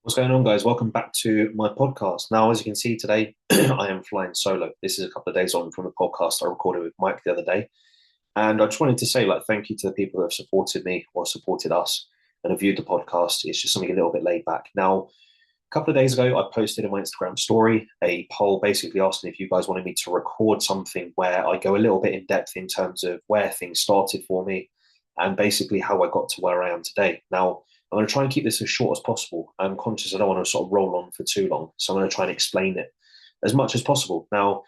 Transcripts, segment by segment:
What's going on, guys? Welcome back to my podcast. Now, as you can see today, I am flying solo. This is a couple of days on from the podcast I recorded with Mike the other day. And I just wanted to say, thank you to the people who have supported me or supported us and have viewed the podcast. It's just something a little bit laid back. Now, a couple of days ago, I posted in my Instagram story a poll basically asking if you guys wanted me to record something where I go a little bit in depth in terms of where things started for me and basically how I got to where I am today. Now, I'm going to try and keep this as short as possible. I'm conscious I don't want to sort of roll on for too long. So I'm going to try and explain it as much as possible. Now,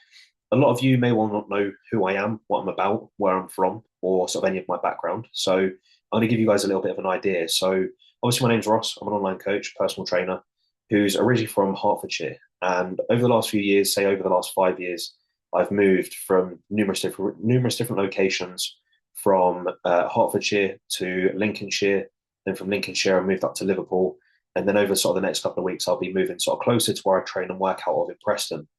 a lot of you may well not know who I am, what I'm about, where I'm from, or sort of any of my background. So I'm going to give you guys a little bit of an idea. So obviously my name's Ross. I'm an online coach, personal trainer, who's originally from Hertfordshire. And over the last few years, say over the last 5 years, I've moved from numerous different locations from Hertfordshire to Lincolnshire. Then from Lincolnshire, I moved up to Liverpool. And then over sort of the next couple of weeks, I'll be moving sort of closer to where I train and work out of in Preston.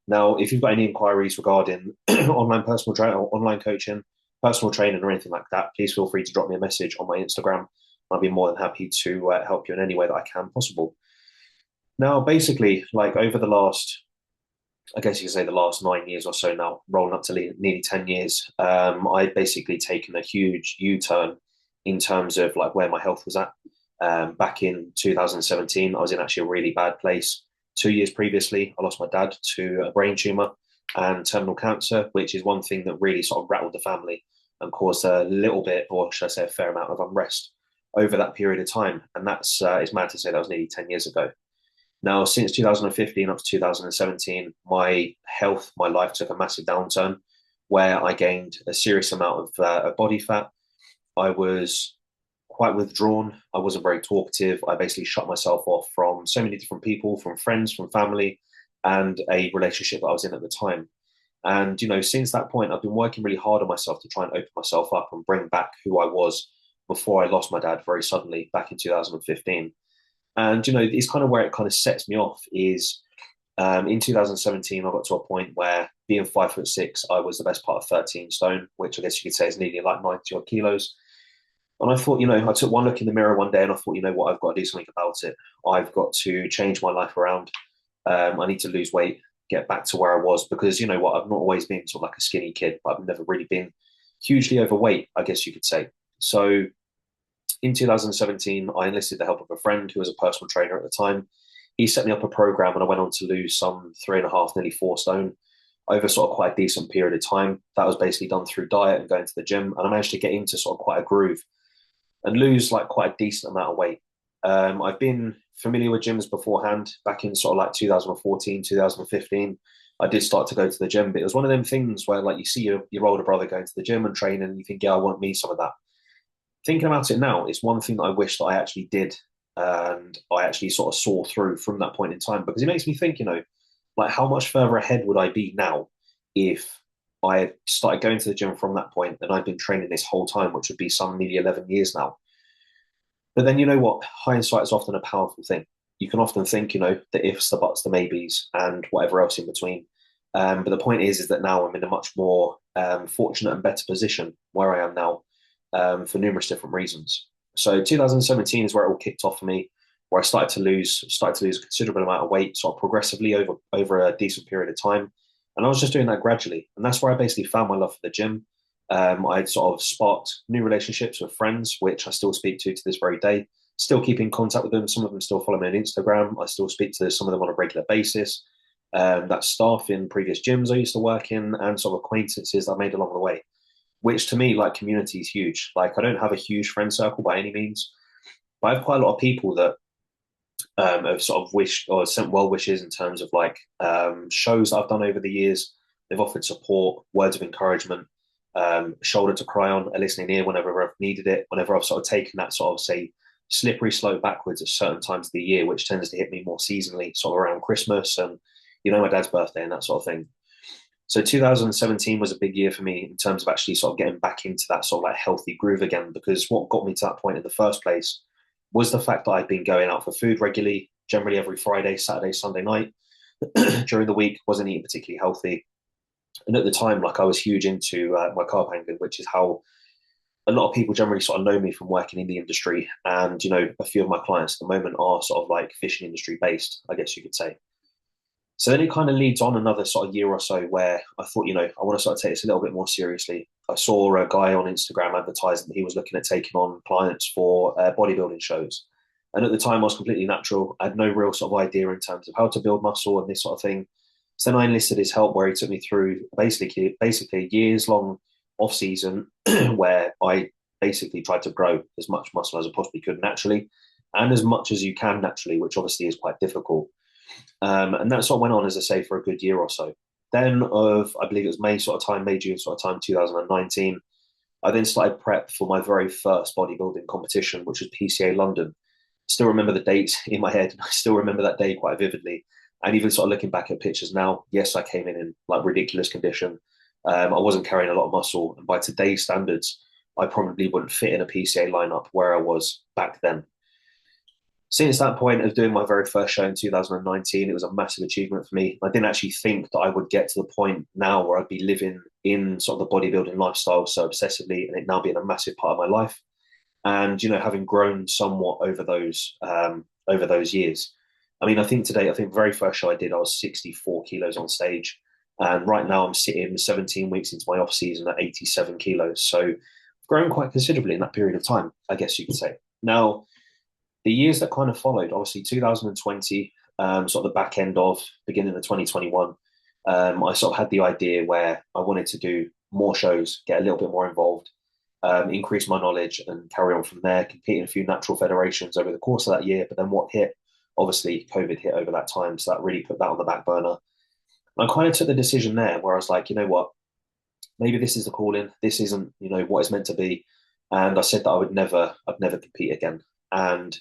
Now, if you've got any inquiries regarding online personal training or online coaching, personal training or anything like that, please feel free to drop me a message on my Instagram. I'll be more than happy to help you in any way that I can possible. Now, basically, over the last, I guess you could say the last 9 years or so now, rolling up to nearly 10 years, I've basically taken a huge U-turn in terms of where my health was at. Back in 2017, I was in actually a really bad place. 2 years previously, I lost my dad to a brain tumor and terminal cancer, which is one thing that really sort of rattled the family and caused a little bit, or should I say a fair amount of unrest over that period of time. And that's it's mad to say that was nearly 10 years ago. Now, since 2015 up to 2017, my health, my life took a massive downturn where I gained a serious amount of body fat. I was quite withdrawn. I wasn't very talkative. I basically shut myself off from so many different people, from friends, from family, and a relationship that I was in at the time. And, since that point, I've been working really hard on myself to try and open myself up and bring back who I was before I lost my dad very suddenly back in 2015. And, it's kind of where it kind of sets me off is in 2017, I got to a point where being 5'6", I was the best part of 13 stone, which I guess you could say is nearly like 90 odd kilos. And I thought, I took one look in the mirror one day and I thought, what, I've got to do something about it. I've got to change my life around. I need to lose weight, get back to where I was because, what, I've not always been sort of like a skinny kid, but I've never really been hugely overweight, I guess you could say. So in 2017, I enlisted the help of a friend who was a personal trainer at the time. He set me up a program and I went on to lose some 3.5, nearly 4 stone over sort of quite a decent period of time. That was basically done through diet and going to the gym. And I managed to get into sort of quite a groove and lose quite a decent amount of weight. I've been familiar with gyms beforehand. Back in sort of 2014, 2015, I did start to go to the gym, but it was one of them things where you see your older brother going to the gym and training and you think, yeah, I want me some of that. Thinking about it now, it's one thing that I wish that I actually did and I actually sort of saw through from that point in time because it makes me think, how much further ahead would I be now if I had started going to the gym from that point and I've been training this whole time, which would be some nearly 11 years now. But then you know what? Hindsight is often a powerful thing. You can often think, the ifs, the buts, the maybes, and whatever else in between. But the point is that now I'm in a much more fortunate and better position where I am now for numerous different reasons. So 2017 is where it all kicked off for me, where I started to lose a considerable amount of weight, sort of progressively over a decent period of time. And I was just doing that gradually. And that's where I basically found my love for the gym. I'd sort of sparked new relationships with friends, which I still speak to this very day. Still keep in contact with them. Some of them still follow me on Instagram. I still speak to some of them on a regular basis. That's staff in previous gyms I used to work in and sort of acquaintances I made along the way, which to me, community is huge. I don't have a huge friend circle by any means, but I have quite a lot of people that have sort of wished or sent well wishes in terms of shows that I've done over the years. They've offered support, words of encouragement, shoulder to cry on, a listening ear whenever I've needed it, whenever I've sort of taken that sort of, say, slippery slope backwards at certain times of the year, which tends to hit me more seasonally, sort of around Christmas and, my dad's birthday and that sort of thing. So 2017 was a big year for me in terms of actually sort of getting back into that sort of healthy groove again, because what got me to that point in the first place was the fact that I'd been going out for food regularly, generally every Friday, Saturday, Sunday night. During the week, wasn't eating particularly healthy. And at the time, I was huge into my carb hanging, which is how a lot of people generally sort of know me from working in the industry, and a few of my clients at the moment are sort of like fishing industry based, I guess you could say. So then it kind of leads on another sort of year or so where I thought, I want to sort of take this a little bit more seriously. I saw a guy on Instagram advertising that he was looking at taking on clients for bodybuilding shows. And at the time, I was completely natural. I had no real sort of idea in terms of how to build muscle and this sort of thing. So then I enlisted his help, where he took me through basically a years long off season where I basically tried to grow as much muscle as I possibly could naturally, and as much as you can naturally, which obviously is quite difficult. And that sort of went on, as I say, for a good year or so. Then, I believe it was May, June sort of time, 2019, I then started prep for my very first bodybuilding competition, which was PCA London. Still remember the dates in my head. I still remember that day quite vividly. And even sort of looking back at pictures now, yes, I came in like ridiculous condition. I wasn't carrying a lot of muscle. And by today's standards, I probably wouldn't fit in a PCA lineup where I was back then. Since that point of doing my very first show in 2019, it was a massive achievement for me. I didn't actually think that I would get to the point now where I'd be living in sort of the bodybuilding lifestyle so obsessively, and it now being a massive part of my life. And having grown somewhat over those years. I mean, I think today, I think the very first show I did, I was 64 kilos on stage, and right now I'm sitting 17 weeks into my off season at 87 kilos. So I've grown quite considerably in that period of time, I guess you could say. Now, the years that kind of followed, obviously 2020, sort of the back end of beginning of 2021, I sort of had the idea where I wanted to do more shows, get a little bit more involved, increase my knowledge and carry on from there, compete in a few natural federations over the course of that year. But then what hit? Obviously, COVID hit over that time. So that really put that on the back burner. I kind of took the decision there where I was like, you know what? Maybe this is the calling. This isn't, what it's meant to be. And I said that I'd never compete again. And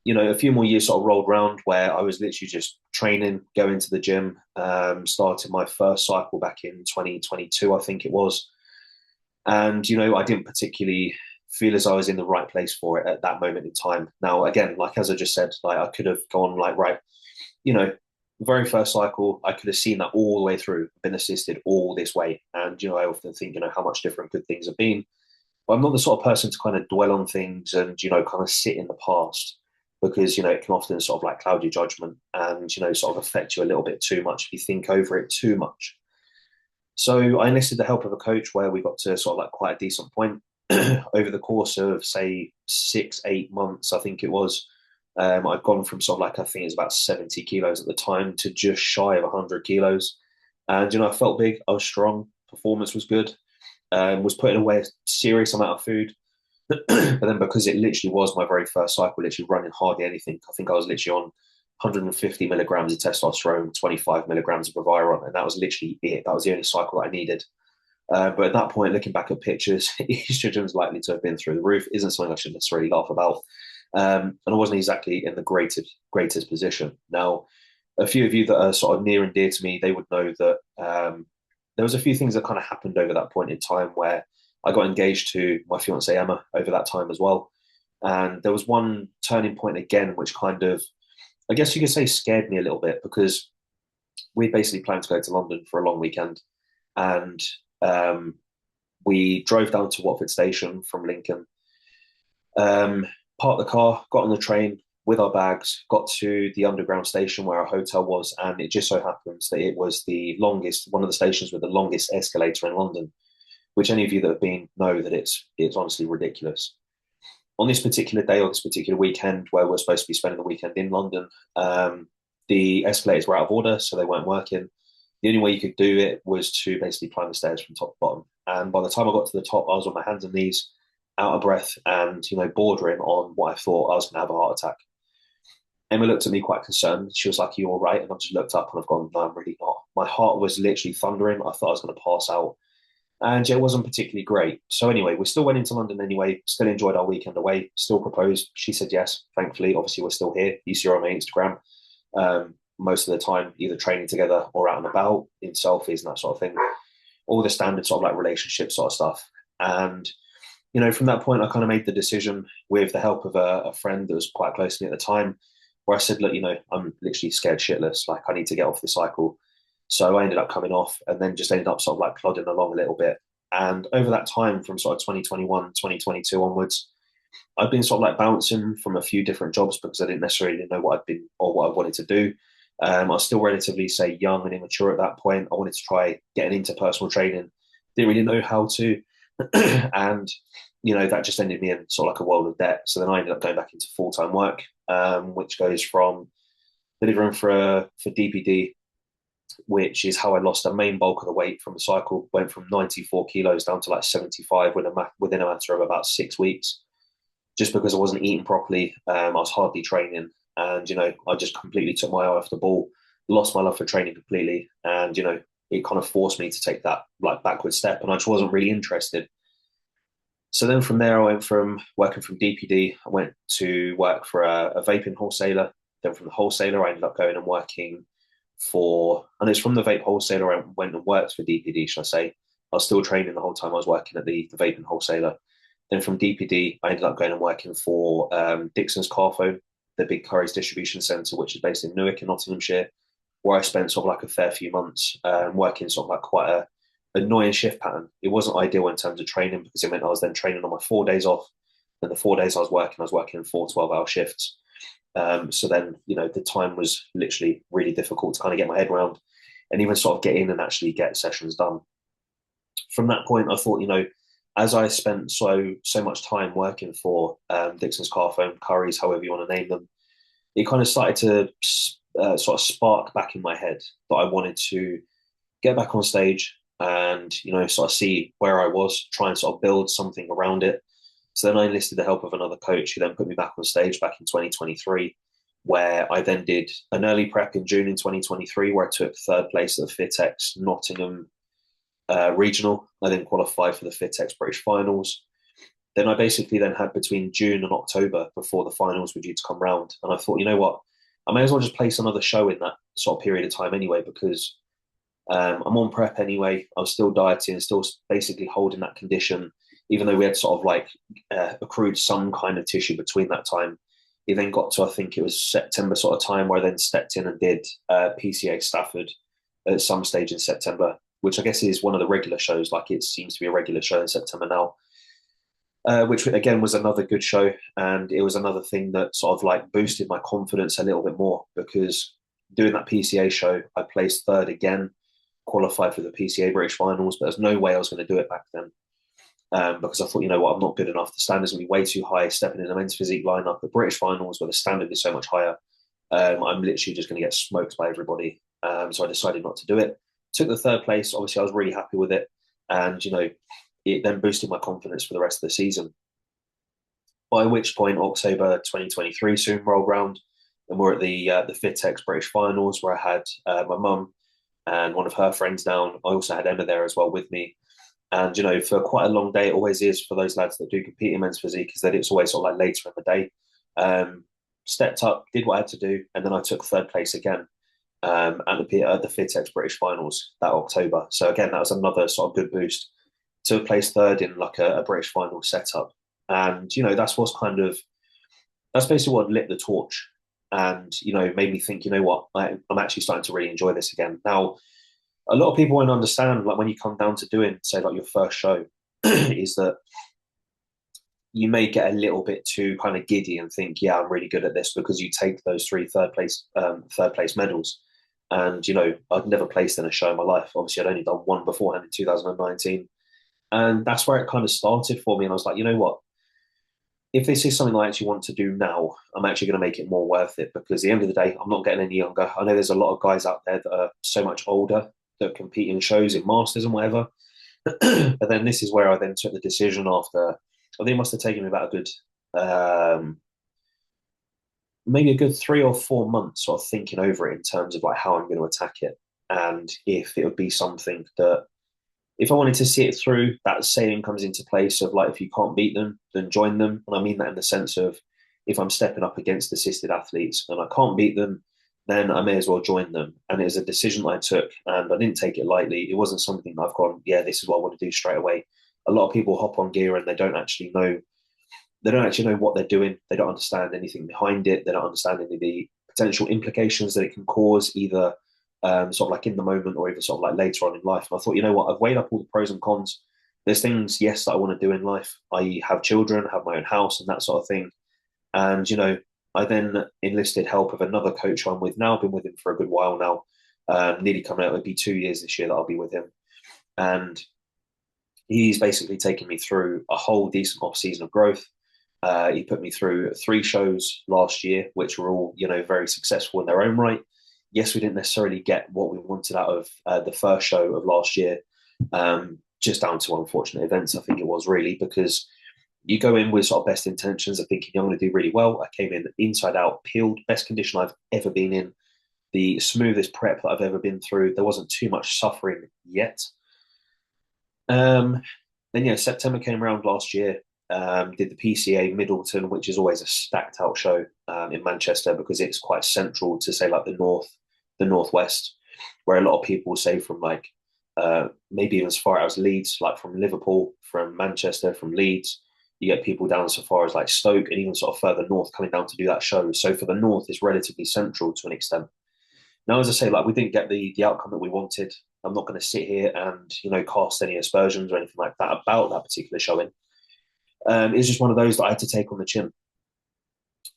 a few more years sort of rolled around where I was literally just training, going to the gym, started my first cycle back in 2022, I think it was. And, I didn't particularly feel as I was in the right place for it at that moment in time. Now, again, like as I just said, like I could have gone like, right, the very first cycle, I could have seen that all the way through, been assisted all this way. And, I often think, how much different good things have been. But I'm not the sort of person to kind of dwell on things and, kind of sit in the past because, it can often sort of like cloud your judgment and, sort of affect you a little bit too much if you think over it too much. So I enlisted the help of a coach where we got to sort of like quite a decent point over the course of, say, 6-8 months, I think it was. I'd gone from sort of like, I think it was about 70 kilos at the time to just shy of 100 kilos. And, I felt big, I was strong, performance was good, was putting away a serious amount of food. But then because it literally was my very first cycle, literally running hardly anything, I think I was literally on 150 milligrams of testosterone, 25 milligrams of Proviron, and that was literally it. That was the only cycle that I needed. But at that point, looking back at pictures, estrogen was likely to have been through the roof. Isn't something I should necessarily laugh about. And I wasn't exactly in the greatest position. Now, a few of you that are sort of near and dear to me, they would know that there was a few things that kind of happened over that point in time where I got engaged to my fiancée Emma over that time as well. And there was one turning point again, which kind of, I guess you could say, scared me a little bit because we basically planned to go to London for a long weekend. And we drove down to Watford Station from Lincoln, parked the car, got on the train with our bags, got to the underground station where our hotel was. And it just so happens that it was one of the stations with the longest escalator in London, which any of you that have been know that it's honestly ridiculous. On this particular day or this particular weekend where we're supposed to be spending the weekend in London, the escalators were out of order, so they weren't working. The only way you could do it was to basically climb the stairs from top to bottom. And by the time I got to the top, I was on my hands and knees, out of breath, and bordering on what I thought I was going to have a heart attack. Emma looked at me quite concerned. She was like, "Are you all right?" And I just looked up and I've gone, "No, I'm really not." My heart was literally thundering. I thought I was going to pass out. And it wasn't particularly great. So anyway, we still went into London anyway, still enjoyed our weekend away, still proposed. She said yes, thankfully. Obviously, we're still here. You see her on my Instagram. Most of the time, either training together or out and about in selfies and that sort of thing. All the standard sort of like relationship sort of stuff. And, from that point, I kind of made the decision with the help of a friend that was quite close to me at the time, where I said, look, I'm literally scared shitless. Like, I need to get off the cycle. So I ended up coming off and then just ended up sort of like plodding along a little bit. And over that time, from sort of 2021, 2022 onwards, I've been sort of like bouncing from a few different jobs because I didn't necessarily know what I'd been or what I wanted to do. I was still relatively, say, young and immature at that point. I wanted to try getting into personal training. Didn't really know how to. And, that just ended me in sort of like a world of debt. So then I ended up going back into full-time work, which goes from delivering for DPD, which is how I lost the main bulk of the weight from the cycle. Went from 94 kilos down to like 75 within a matter of about 6 weeks, just because I wasn't eating properly. I was hardly training, and I just completely took my eye off the ball, lost my love for training completely, and it kind of forced me to take that like backward step, and I just wasn't really interested. So then from there, I went from working from DPD, I went to work for a vaping wholesaler. Then from the wholesaler, I ended up going and working and it's from the vape wholesaler I went and worked for DPD, should I say. I was still training the whole time I was working at the vaping wholesaler. Then from DPD, I ended up going and working for Dixon's Car Phone, the big Currys distribution centre, which is based in Newark in Nottinghamshire, where I spent sort of like a fair few months working sort of like quite a annoying shift pattern. It wasn't ideal in terms of training because it meant I was then training on my 4 days off. And the 4 days I was working 4 12-hour shifts. So then, the time was literally really difficult to kind of get my head around and even sort of get in and actually get sessions done. From that point, I thought, as I spent so much time working for Dixon's Car Phone, Currys, however you want to name them, it kind of started to sort of spark back in my head that I wanted to get back on stage and, sort of see where I was, try and sort of build something around it. So then I enlisted the help of another coach who then put me back on stage back in 2023, where I then did an early prep in June in 2023, where I took third place at the FitX Nottingham regional. I then qualified for the FitX British finals. Then I basically then had between June and October before the finals were due to come round. And I thought, you know what, I may as well just place another show in that sort of period of time anyway, because I'm on prep anyway. I was still dieting, still basically holding that condition, even though we had sort of like accrued some kind of tissue between that time. It then got to, I think it was September sort of time, where I then stepped in and did PCA Stafford at some stage in September, which I guess is one of the regular shows. Like it seems to be a regular show in September now, which again was another good show. And it was another thing that sort of like boosted my confidence a little bit more, because doing that PCA show, I placed third again, qualified for the PCA British finals, but there's no way I was going to do it back then. Because I thought, you know what, I'm not good enough. The standard's going to be way too high. Stepping in the men's physique lineup, the British finals, where the standard is so much higher, I'm literally just going to get smoked by everybody. So I decided not to do it. Took the third place. Obviously, I was really happy with it. And, it then boosted my confidence for the rest of the season. By which point, October 2023 soon rolled round, and we're at the FitX British finals, where I had my mum and one of her friends down. I also had Emma there as well with me. And, for quite a long day, it always is for those lads that do compete in men's physique, is that it's always sort of like later in the day. Stepped up, did what I had to do, and then I took third place again at the FitX British finals that October. So again, that was another sort of good boost to place third in like a British final setup. And, that's basically what lit the torch and, made me think, you know what, I'm actually starting to really enjoy this again. Now, a lot of people won't understand, like when you come down to doing, say, like your first show, is that you may get a little bit too kind of giddy and think, yeah, I'm really good at this, because you take those three third place medals. And, I'd never placed in a show in my life. Obviously, I'd only done one beforehand in 2019. And that's where it kind of started for me. And I was like, you know what? If this is something I actually want to do now, I'm actually going to make it more worth it, because at the end of the day, I'm not getting any younger. I know there's a lot of guys out there that are so much older that compete in shows, in masters and whatever. But then this is where I then took the decision after, I think it must have taken me about a good, maybe a good 3 or 4 months sort of thinking over it in terms of like how I'm going to attack it. And if it would be something that, if I wanted to see it through, that saying comes into place of like, if you can't beat them, then join them. And I mean that in the sense of, if I'm stepping up against assisted athletes and I can't beat them, then I may as well join them. And it was a decision I took, and I didn't take it lightly. It wasn't something that I've gone, yeah, this is what I want to do straight away. A lot of people hop on gear and they don't actually know what they're doing. They don't understand anything behind it. They don't understand any of the potential implications that it can cause, either sort of like in the moment or even sort of like later on in life. And I thought, you know what, I've weighed up all the pros and cons. there's things, yes, that I want to do in life. I have children, have my own house, and that sort of thing. And I then enlisted help of another coach I'm with now. I've been with him for a good while now. Nearly coming out, it'll be 2 years this year that I'll be with him, and he's basically taken me through a whole decent off season of growth. He put me through 3 shows last year, which were all, very successful in their own right. Yes, we didn't necessarily get what we wanted out of the first show of last year, just down to unfortunate events, I think it was really, because you go in with sort of best intentions of thinking I'm going to do really well. I came in inside out, peeled, best condition I've ever been in, the smoothest prep that I've ever been through. There wasn't too much suffering yet. Then September came around last year. Did the PCA Middleton, which is always a stacked out show in Manchester because it's quite central to say like the northwest, where a lot of people say from like maybe even as far as Leeds, like from Liverpool, from Manchester, from Leeds. You get people down so far as like Stoke and even sort of further north coming down to do that show. So for the north, it's relatively central to an extent. Now, as I say, like we didn't get the outcome that we wanted. I'm not going to sit here and cast any aspersions or anything like that about that particular showing. It's just one of those that I had to take on the chin.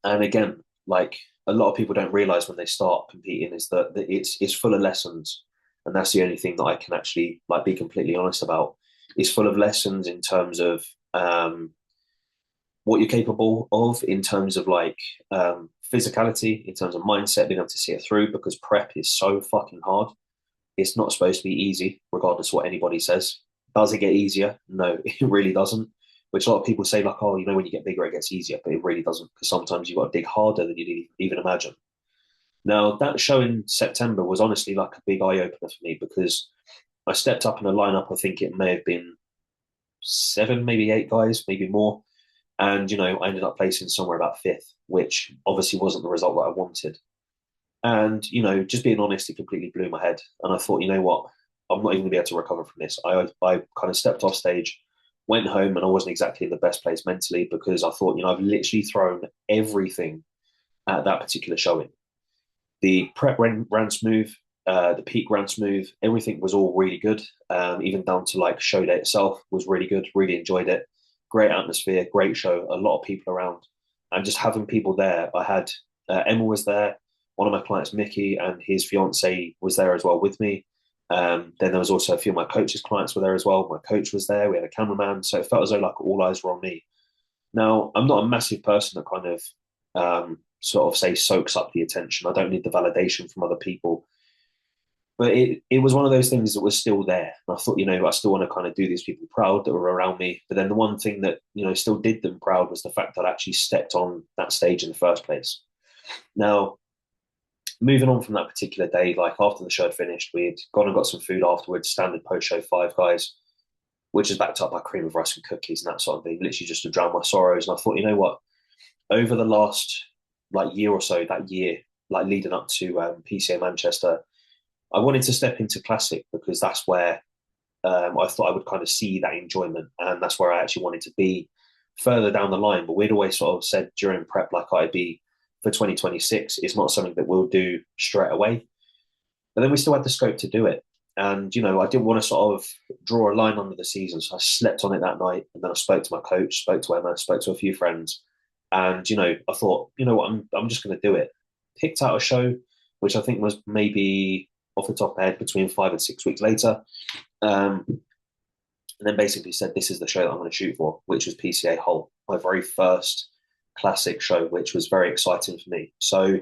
And again, like a lot of people don't realize when they start competing is that it's full of lessons, and that's the only thing that I can actually like be completely honest about. It's full of lessons in terms of what you're capable of, in terms of like physicality, in terms of mindset, being able to see it through, because prep is so fucking hard. It's not supposed to be easy, regardless of what anybody says. Does it get easier? No, it really doesn't. Which a lot of people say, like, oh, when you get bigger, it gets easier, but it really doesn't, because sometimes you've got to dig harder than you even imagine. Now, that show in September was honestly like a big eye opener for me, because I stepped up in a lineup. I think it may have been 7, maybe 8 guys, maybe more. And, I ended up placing somewhere about 5th, which obviously wasn't the result that I wanted. And, just being honest, it completely blew my head. And I thought, you know what? I'm not even going to be able to recover from this. I kind of stepped off stage, went home, and I wasn't exactly in the best place mentally, because I thought, I've literally thrown everything at that particular showing. The prep ran smooth. The peak ran smooth. Everything was all really good. Even down to like show day itself was really good. Really enjoyed it. Great atmosphere, great show. A lot of people around, and just having people there. I had Emma was there. One of my clients, Mickey, and his fiance was there as well with me. Then there was also a few of my coach's clients were there as well. My coach was there. We had a cameraman, so it felt as though like all eyes were on me. Now, I'm not a massive person that kind of sort of say soaks up the attention. I don't need the validation from other people. But it was one of those things that was still there. And I thought, I still want to kind of do these people proud that were around me. But then the one thing that, still did them proud was the fact that I actually stepped on that stage in the first place. Now, moving on from that particular day, like after the show had finished, we'd gone and got some food afterwards, standard post-show Five Guys, which is backed up by cream of rice and cookies and that sort of thing, literally just to drown my sorrows. And I thought, you know what? Over the last like year or so, that year, like leading up to PCA Manchester, I wanted to step into Classic, because that's where I thought I would kind of see that enjoyment, and that's where I actually wanted to be further down the line. But we'd always sort of said during prep, like IB for 2026, it's not something that we'll do straight away. But then we still had the scope to do it. And, I didn't want to sort of draw a line under the season. So I slept on it that night. And then I spoke to my coach, spoke to Emma, spoke to a few friends. And, I thought, you know what, I'm just going to do it. Picked out a show, which I think was maybe off the top of my head between 5 and 6 weeks later. And then basically said, this is the show that I'm going to shoot for, which was PCA Hull, my very first Classic show, which was very exciting for me. So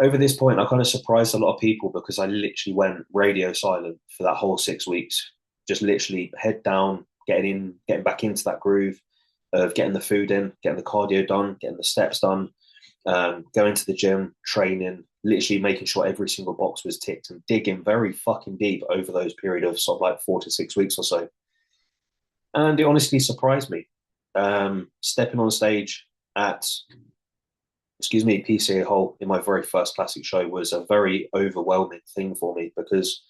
over this point, I kind of surprised a lot of people, because I literally went radio silent for that whole 6 weeks, just literally head down, getting back into that groove of getting the food in, getting the cardio done, getting the steps done, going to the gym, training, literally making sure every single box was ticked, and digging very fucking deep over those period of sort of like 4 to 6 weeks or so. And it honestly surprised me. Stepping on stage at, PCA Hull in my very first Classic show was a very overwhelming thing for me, because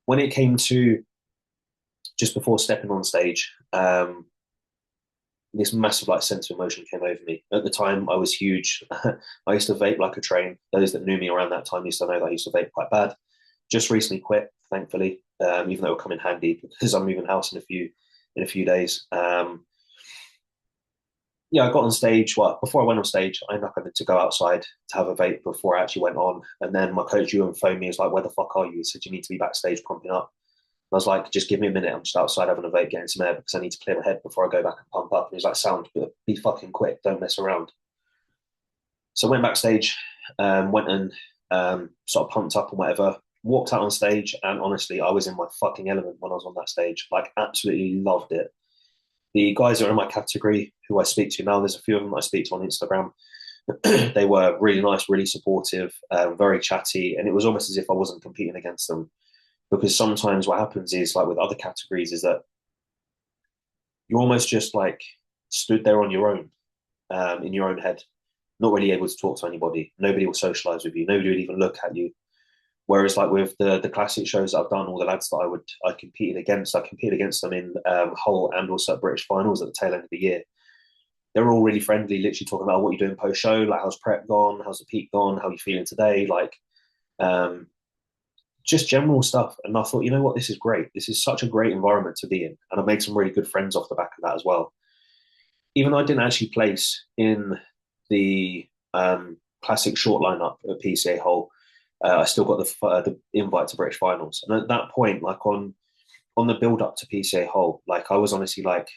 when it came to just before stepping on stage, this massive like sense of emotion came over me. At the time, I was huge. I used to vape like a train. Those that knew me around that time used to know that I used to vape quite bad. Just recently quit. thankfully, even though it will come in handy because I'm moving house in a few days. Yeah, I got on stage. Well, before I went on stage, I ended up having to go outside to have a vape before I actually went on. And then my coach, Ewan, phoned me. He was like, "Where the fuck are you?" He said, "You need to be backstage pumping up." And I was like, "Just give me a minute. I'm just outside having a vape, getting some air because I need to clear my head before I go back and pump up." And he was like, "Sound, but be fucking quick. Don't mess around." So I went backstage, went and sort of pumped up and whatever. Walked out on stage, and honestly, I was in my fucking element when I was on that stage. Like, absolutely loved it. The guys that are in my category who I speak to now, there's a few of them I speak to on Instagram. They were really nice, really supportive, very chatty, and it was almost as if I wasn't competing against them. Because sometimes what happens is, like with other categories, is that you're almost just like stood there on your own, in your own head, not really able to talk to anybody. Nobody will socialize with you. Nobody would even look at you. Whereas, like with the classic shows that I've done, all the lads that I competed against them in Hull and also at British finals at the tail end of the year. They were all really friendly, literally talking about what you're doing post show, like how's prep gone, how's the peak gone, how are you feeling today, like um, just general stuff. And I thought, you know what, this is great. This is such a great environment to be in, and I made some really good friends off the back of that as well. Even though I didn't actually place in the classic short lineup at PCA Hull, I still got the invite to British finals. And at that point, like on the build up to PCA Hull, like I was honestly like,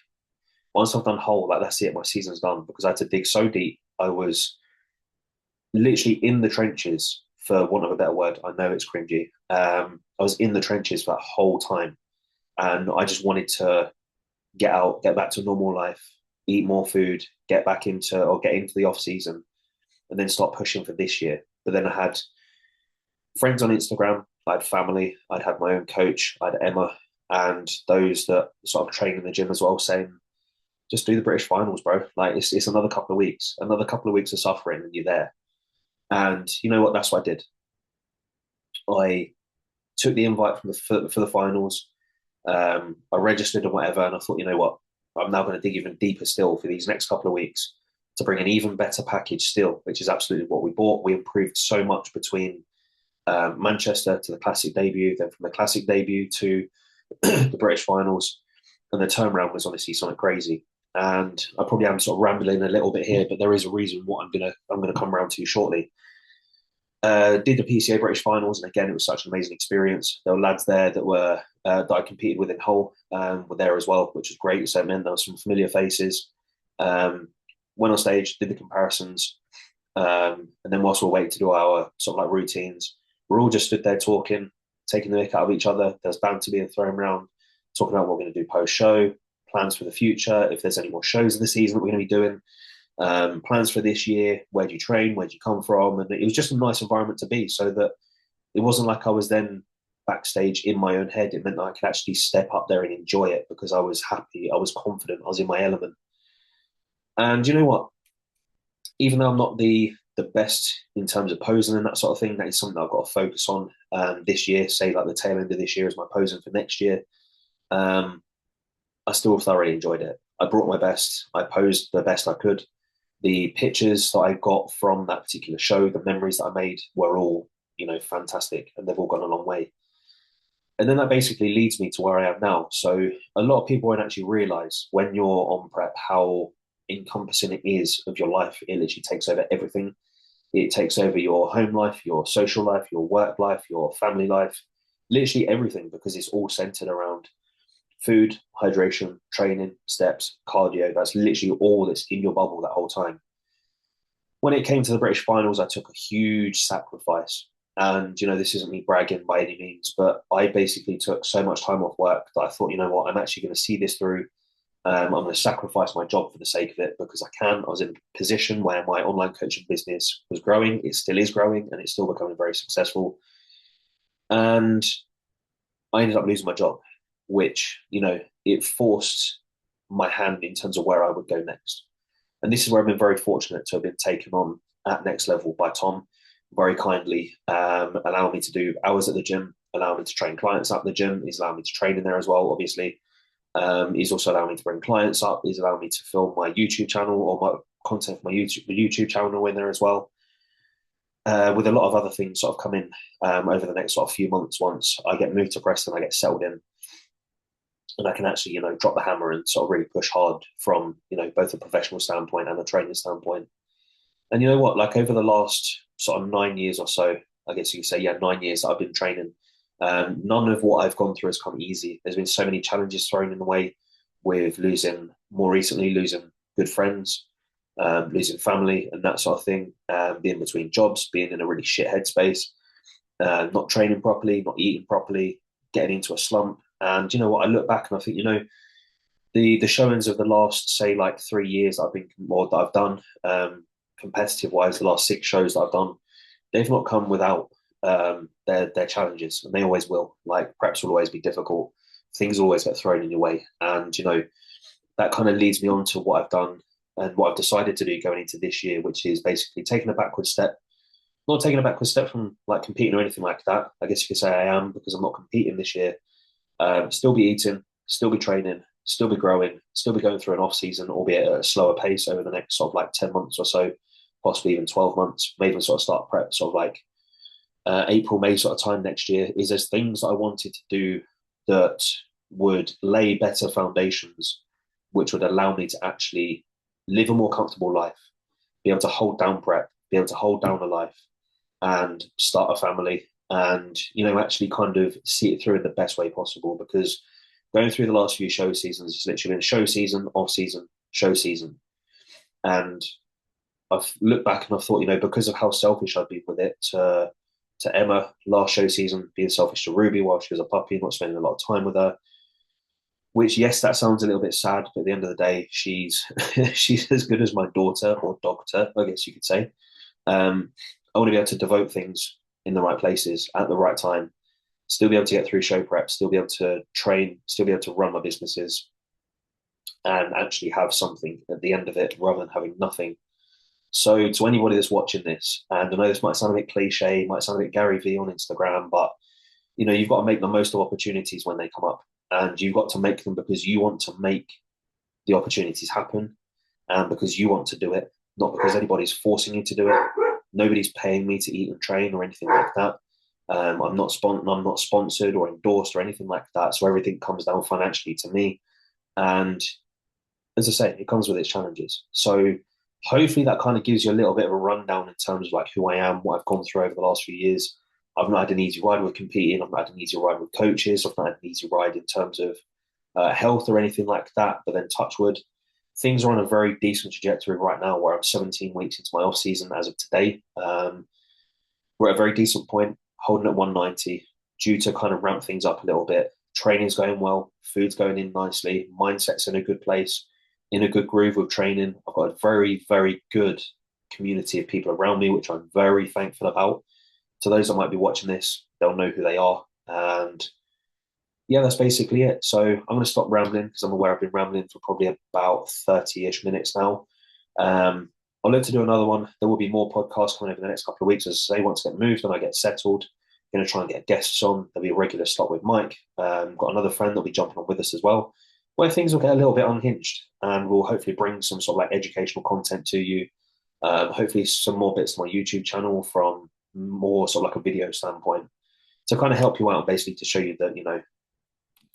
once I've done Hull, like that's it, my season's done because I had to dig so deep. I was literally in the trenches, for want of a better word. I know it's cringy. I was in the trenches for that whole time, and I just wanted to get out, get back to normal life, eat more food, get into the off season, and then start pushing for this year. But then I had friends on Instagram, I had family, I'd had my own coach, I had Emma, and those that sort of train in the gym as well, saying, just do the British finals, bro. Like it's another couple of weeks of suffering, and you're there. And you know what? That's what I did. I took the invite for the finals. I registered and whatever, and I thought, you know what? I'm now going to dig even deeper still for these next couple of weeks to bring an even better package still, which is absolutely what we bought. We improved so much between Manchester to the classic debut, then from the classic debut to the British finals, and the turnaround was honestly something crazy. And I probably am sort of rambling a little bit here, but there is a reason what I'm gonna come around to shortly. Did the PCA British finals, and again, it was such an amazing experience. There were lads there that I competed with in Hull, were there as well, which was great. So it meant there were some familiar faces. Went on stage, did the comparisons, and then whilst we're waiting to do our sort of like routines, we're all just stood there talking, taking the mick out of each other. There's banter being thrown around, talking about what we're going to do post show, plans for the future, if there's any more shows in the season that we're going to be doing, plans for this year, where do you train, where do you come from? And it was just a nice environment to be, so that it wasn't like I was then backstage in my own head. It meant that I could actually step up there and enjoy it because I was happy, I was confident, I was in my element. And you know what? Even though I'm not the best in terms of posing and that sort of thing, that is something that I've got to focus on this year. Say like the tail end of this year is my posing for next year. I still thoroughly enjoyed it. I brought my best. I posed the best I could. The pictures that I got from that particular show, the memories that I made were all, fantastic, and they've all gone a long way. And then that basically leads me to where I am now. So a lot of people won't actually realize when you're on prep how encompassing it is of your life. It literally takes over everything. It takes over your home life, your social life, your work life, your family life, literally everything, because it's all centered around food, hydration, training, steps, cardio. That's literally all that's in your bubble that whole time. When it came to the British finals, I took a huge sacrifice. And, this isn't me bragging by any means, but I basically took so much time off work that I thought, you know what, I'm actually going to see this through. I'm going to sacrifice my job for the sake of it because I can. I was in a position where my online coaching business was growing. It still is growing, and it's still becoming very successful. And I ended up losing my job, which, it forced my hand in terms of where I would go next. And this is where I've been very fortunate to have been taken on at Next Level by Tom, very kindly, allowing me to do hours at the gym, allowing me to train clients at the gym. He's allowing me to train in there as well, obviously. He's also allowing me to bring clients up. He's allowing me to film my YouTube channel or my content for my YouTube channel in there as well. with a lot of other things sort of coming over the next sort of few months. Once I get moved to Preston, I get settled in, and I can actually, drop the hammer and sort of really push hard from, both a professional standpoint and a training standpoint. And you know what? Like over the last sort of 9 years or so, I guess you could say, yeah, 9 years that I've been training. None of what I've gone through has come easy. There's been so many challenges thrown in the way with more recently, losing good friends, losing family and that sort of thing, being between jobs, being in a really shit headspace, not training properly, not eating properly, getting into a slump. And you know what? I look back and I think, the showings of the last, say, like 3 years I've been, or that I've done, competitive wise, the last 6 shows that I've done, they've not come without their challenges, and they always will. Like preps will always be difficult. Things always get thrown in your way, and that kind of leads me on to what I've done and what I've decided to do going into this year, which is basically taking a backward step. Not taking a backward step from like competing or anything like that. I guess you could say I am, because I'm not competing this year. Still be eating, still be training, still be growing, still be going through an off season, albeit at a slower pace over the next sort of like 10 months or so, possibly even 12 months. Maybe even sort of start prep sort of like April, May sort of time next year. Is there's things that I wanted to do that would lay better foundations, which would allow me to actually live a more comfortable life, be able to hold down prep, be able to hold down a life, and start a family, and actually kind of see it through in the best way possible. Because going through the last few show seasons, it's literally been show season, off season, show season, and I've looked back and I've thought, because of how selfish I've been with it, to Emma last show season, being selfish to Ruby while she was a puppy, not spending a lot of time with her. Which, yes, that sounds a little bit sad, but at the end of the day, she's she's as good as my daughter, or dogter, I guess you could say. I want to be able to devote things in the right places at the right time, still be able to get through show prep, still be able to train, still be able to run my businesses, and actually have something at the end of it rather than having nothing. So, to anybody that's watching this, and I know this might sound a bit cliche, might sound a bit Gary V on Instagram, but you've got to make the most of opportunities when they come up, and you've got to make them because you want to make the opportunities happen, and because you want to do it, not because anybody's forcing you to do it. Nobody's paying me to eat and train or anything like that. I'm not sponsored or endorsed or anything like that. So everything comes down financially to me, and as I say, it comes with its challenges. So hopefully that kind of gives you a little bit of a rundown in terms of like who I am, what I've gone through over the last few years. I've not had an easy ride with competing. I've not had an easy ride with coaches. I've not had an easy ride in terms of health or anything like that. But then touch wood, things are on a very decent trajectory right now, where I'm 17 weeks into my off season as of today. We're at a very decent point, holding at 190, due to kind of ramp things up a little bit. Training's going well, food's going in nicely, mindset's in a good place, in a good groove with training. I've got a very, very good community of people around me, which I'm very thankful about. To those that might be watching this, they'll know who they are. And yeah, that's basically it. So I'm going to stop rambling, because I'm aware I've been rambling for probably about 30-ish minutes now. I'll look to do another one. There will be more podcasts coming over the next couple of weeks. As I say, once I get moved and I get settled, I'm going to try and get guests on. There'll be a regular slot with Mike. Got another friend that'll be jumping on with us as well, where things will get a little bit unhinged, and we'll hopefully bring some sort of like educational content to you. Hopefully some more bits to my YouTube channel from more sort of like a video standpoint, to kind of help you out, and basically to show you that,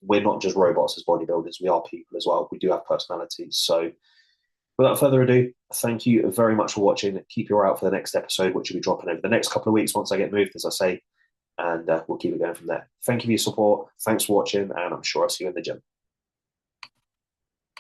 we're not just robots as bodybuilders. We are people as well. We do have personalities. So without further ado, thank you very much for watching. Keep your eye out for the next episode, which will be dropping over the next couple of weeks once I get moved, as I say, and we'll keep it going from there. Thank you for your support. Thanks for watching, and I'm sure I'll see you in the gym.